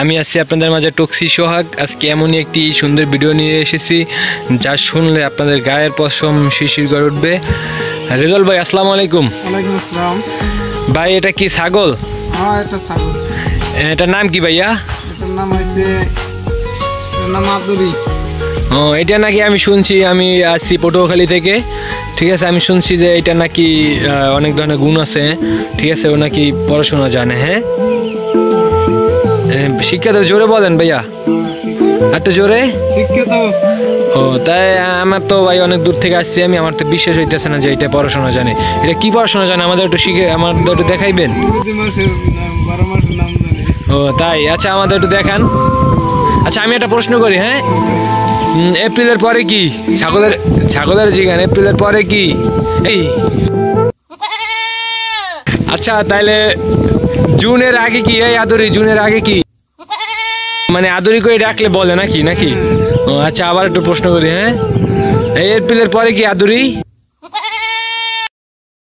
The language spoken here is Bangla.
আমি আছি আপনাদের মাঝে টক্সি সোহাগ। আজকে এমনই একটি সুন্দর ভিডিও নিয়ে এসেছি যা শুনলে আপনাদের গায়ের পশম শিরশির করে উঠবে। রেজাল ভাই, আসসালামু আলাইকুম। ওয়ালাইকুম আসসালাম। ভাই, এটা কি ছাগল? হ্যাঁ, এটা ছাগল। এটার নাম কি ভাইয়া? এটার নাম হয়েছে, এটার নাম আদুরি। ও, এটা নাকি আমি শুনছি, আমি আসছি পটুয়াখালী থেকে, ঠিক আছে। আমি শুনছি যে এটা নাকি অনেক ধরনের গুণ আছে, ঠিক আছে। ও নাকি পড়াশোনা জানে। হ্যাঁ, শিক্ষাটা জোরে বলেন ভাইয়া, একটা জোরে। শিক্ষিত। ও তাই? আমার তো ভাই অনেক দূর থেকে আসছি আমি, আমার তো বিশ্বাস হইতেছে না যে এটা পড়াশোনা জানে। এটা কি পড়াশোনা জানে? আমাদের একটু শিখে, আমাদের একটু দেখাইবেন। ইংরেজি মাসের 12 মাসের নাম জানি। ও তাই? আচ্ছা, আমাদের একটু দেখান। আচ্ছা, আমি একটা প্রশ্ন করি। হ্যাঁ, এপ্রিলের পরে কি? ছাগলের জিগান, এপ্রিলের পরে কি? এই আচ্ছা, তাইলে জুনের আগে কি? এই আদুরি, জুনের আগে কি? মানে আদুরি করে ডাকলে বলে নাকি? ও আচ্ছা, আবার একটু প্রশ্ন করি। হ্যাঁ, এই এপ্রিলের পরে কি আদুরি?